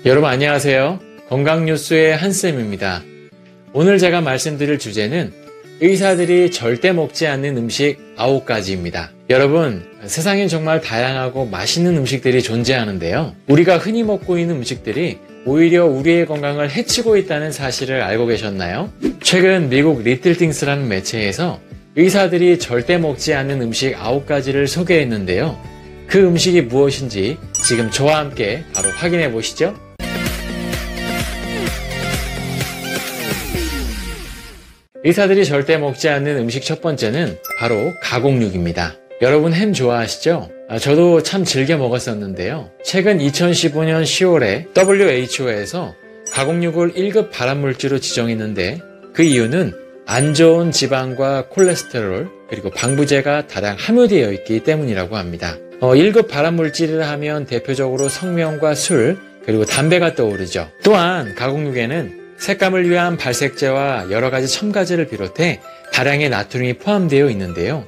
여러분 안녕하세요. 건강뉴스의 한쌤입니다. 오늘 제가 말씀드릴 주제는 의사들이 절대 먹지 않는 음식 9가지입니다. 여러분, 세상엔 정말 다양하고 맛있는 음식들이 존재하는데요. 우리가 흔히 먹고 있는 음식들이 오히려 우리의 건강을 해치고 있다는 사실을 알고 계셨나요? 최근 미국 리틀띵스라는 매체에서 의사들이 절대 먹지 않는 음식 9가지를 소개했는데요. 그 음식이 무엇인지 지금 저와 함께 바로 확인해 보시죠. 의사들이 절대 먹지 않는 음식 첫 번째는 바로 가공육입니다. 여러분 햄 좋아하시죠? 저도 참 즐겨 먹었었는데요. 최근 2015년 10월에 WHO에서 가공육을 1급 발암물질로 지정했는데 그 이유는 안 좋은 지방과 콜레스테롤 그리고 방부제가 다량 함유되어 있기 때문이라고 합니다. 1급 발암물질이라 하면 대표적으로 성명과 술 그리고 담배가 떠오르죠. 또한 가공육에는 색감을 위한 발색제와 여러가지 첨가제를 비롯해 다량의 나트륨이 포함되어 있는데요.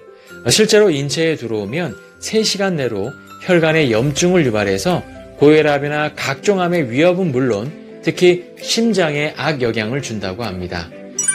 실제로 인체에 들어오면 3시간 내로 혈관에 염증을 유발해서 고혈압이나 각종 암의 위협은 물론 특히 심장에 악영향을 준다고 합니다.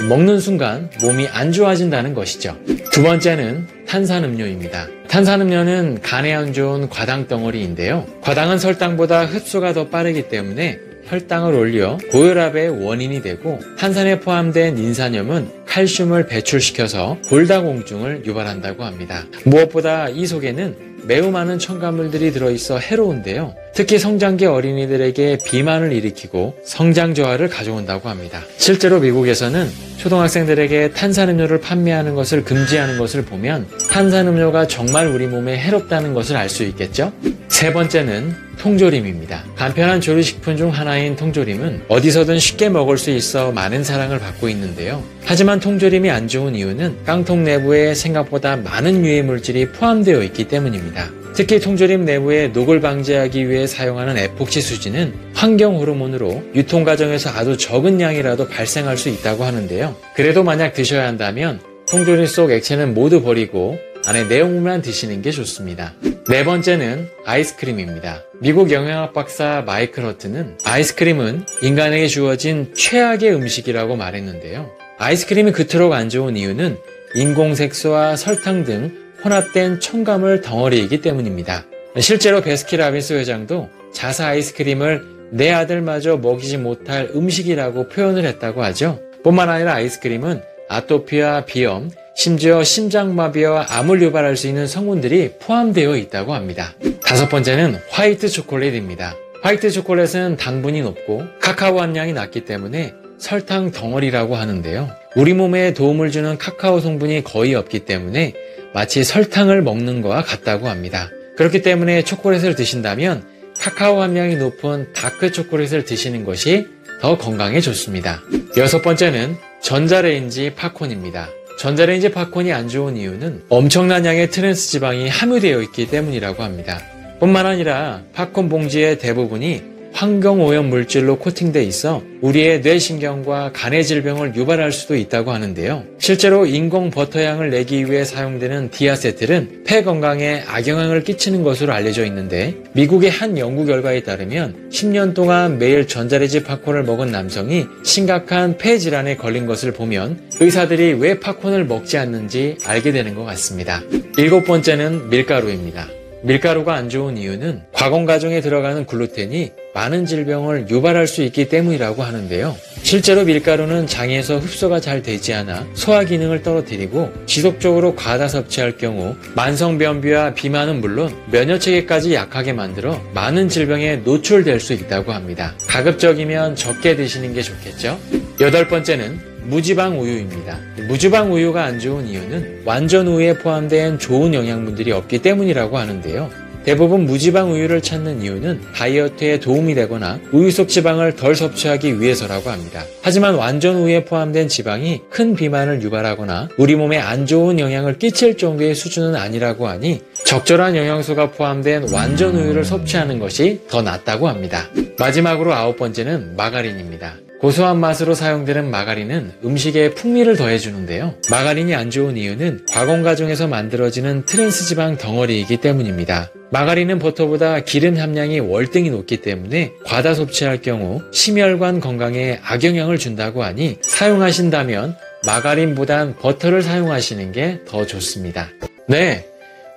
먹는 순간 몸이 안 좋아진다는 것이죠. 두 번째는 탄산음료입니다. 탄산음료는 간에 안 좋은 과당 덩어리인데요. 과당은 설탕보다 흡수가 더 빠르기 때문에 혈당을 올려 고혈압의 원인이 되고 탄산에 포함된 인산염은 칼슘을 배출시켜서 골다공증을 유발한다고 합니다. 무엇보다 이 속에는 매우 많은 첨가물들이 들어있어 해로운데요. 특히 성장기 어린이들에게 비만을 일으키고 성장 저하를 가져온다고 합니다. 실제로 미국에서는 초등학생들에게 탄산음료를 판매하는 것을 금지하는 것을 보면 탄산음료가 정말 우리 몸에 해롭다는 것을 알 수 있겠죠? 세 번째는 통조림입니다. 간편한 조리식품 중 하나인 통조림은 어디서든 쉽게 먹을 수 있어 많은 사랑을 받고 있는데요. 하지만 통조림이 안 좋은 이유는 깡통 내부에 생각보다 많은 유해물질이 포함되어 있기 때문입니다. 특히 통조림 내부에 녹을 방지하기 위해 사용하는 에폭시 수지는 환경 호르몬으로 유통 과정에서 아주 적은 양이라도 발생할 수 있다고 하는데요. 그래도 만약 드셔야 한다면 통조림 속 액체는 모두 버리고 안에 내용물만 드시는 게 좋습니다. 네 번째는 아이스크림입니다. 미국 영양학 박사 마이클 허트는 아이스크림은 인간에게 주어진 최악의 음식이라고 말했는데요. 아이스크림이 그토록 안 좋은 이유는 인공색소와 설탕 등 혼합된 첨가물 덩어리이기 때문입니다. 실제로 베스킨라빈스 회장도 자사 아이스크림을 내 아들마저 먹이지 못할 음식이라고 표현을 했다고 하죠. 뿐만 아니라 아이스크림은 아토피와 비염, 심지어 심장마비와 암을 유발할 수 있는 성분들이 포함되어 있다고 합니다. 다섯 번째는 화이트 초콜릿입니다. 화이트 초콜릿은 당분이 높고 카카오 함량이 낮기 때문에 설탕 덩어리라고 하는데요. 우리 몸에 도움을 주는 카카오 성분이 거의 없기 때문에 마치 설탕을 먹는 것과 같다고 합니다. 그렇기 때문에 초콜릿을 드신다면 카카오 함량이 높은 다크 초콜릿을 드시는 것이 더 건강에 좋습니다. 여섯 번째는 전자레인지 팝콘입니다. 전자레인지 팝콘이 안 좋은 이유는 엄청난 양의 트랜스 지방이 함유되어 있기 때문이라고 합니다. 뿐만 아니라 팝콘 봉지의 대부분이 환경오염 물질로 코팅돼 있어 우리의 뇌신경과 간의 질병을 유발할 수도 있다고 하는데요. 실제로 인공 버터향을 내기 위해 사용되는 디아세틸은 폐 건강에 악영향을 끼치는 것으로 알려져 있는데 미국의 한 연구 결과에 따르면 10년 동안 매일 전자레인지 팝콘을 먹은 남성이 심각한 폐 질환에 걸린 것을 보면 의사들이 왜 팝콘을 먹지 않는지 알게 되는 것 같습니다. 일곱 번째는 밀가루입니다. 밀가루가 안 좋은 이유는 가공 과정에 들어가는 글루텐이 많은 질병을 유발할 수 있기 때문이라고 하는데요. 실제로 밀가루는 장에서 흡수가 잘 되지 않아 소화 기능을 떨어뜨리고 지속적으로 과다 섭취할 경우 만성변비와 비만은 물론 면역체계까지 약하게 만들어 많은 질병에 노출될 수 있다고 합니다. 가급적이면 적게 드시는 게 좋겠죠? 여덟 번째는 무지방 우유입니다. 무지방 우유가 안 좋은 이유는 완전 우유에 포함된 좋은 영양분들이 없기 때문이라고 하는데요. 대부분 무지방 우유를 찾는 이유는 다이어트에 도움이 되거나 우유 속 지방을 덜 섭취하기 위해서라고 합니다. 하지만 완전 우유에 포함된 지방이 큰 비만을 유발하거나 우리 몸에 안 좋은 영향을 끼칠 정도의 수준은 아니라고 하니 적절한 영양소가 포함된 완전 우유를 섭취하는 것이 더 낫다고 합니다. 마지막으로 아홉 번째는 마가린입니다. 고소한 맛으로 사용되는 마가린은 음식에 풍미를 더해주는데요. 마가린이 안 좋은 이유는 가공 과정에서 만들어지는 트랜스 지방 덩어리이기 때문입니다. 마가린은 버터보다 기름 함량이 월등히 높기 때문에 과다 섭취할 경우 심혈관 건강에 악영향을 준다고 하니 사용하신다면 마가린보단 버터를 사용하시는 게 더 좋습니다. 네,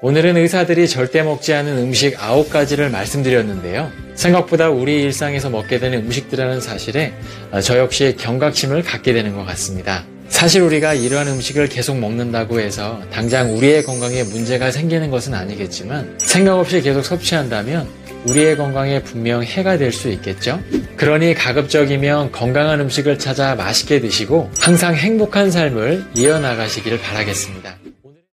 오늘은 의사들이 절대 먹지 않은 음식 9가지를 말씀드렸는데요. 생각보다 우리 일상에서 먹게 되는 음식들이라는 사실에 저 역시 경각심을 갖게 되는 것 같습니다. 사실 우리가 이러한 음식을 계속 먹는다고 해서 당장 우리의 건강에 문제가 생기는 것은 아니겠지만 생각 없이 계속 섭취한다면 우리의 건강에 분명 해가 될 수 있겠죠? 그러니 가급적이면 건강한 음식을 찾아 맛있게 드시고 항상 행복한 삶을 이어나가시길 바라겠습니다.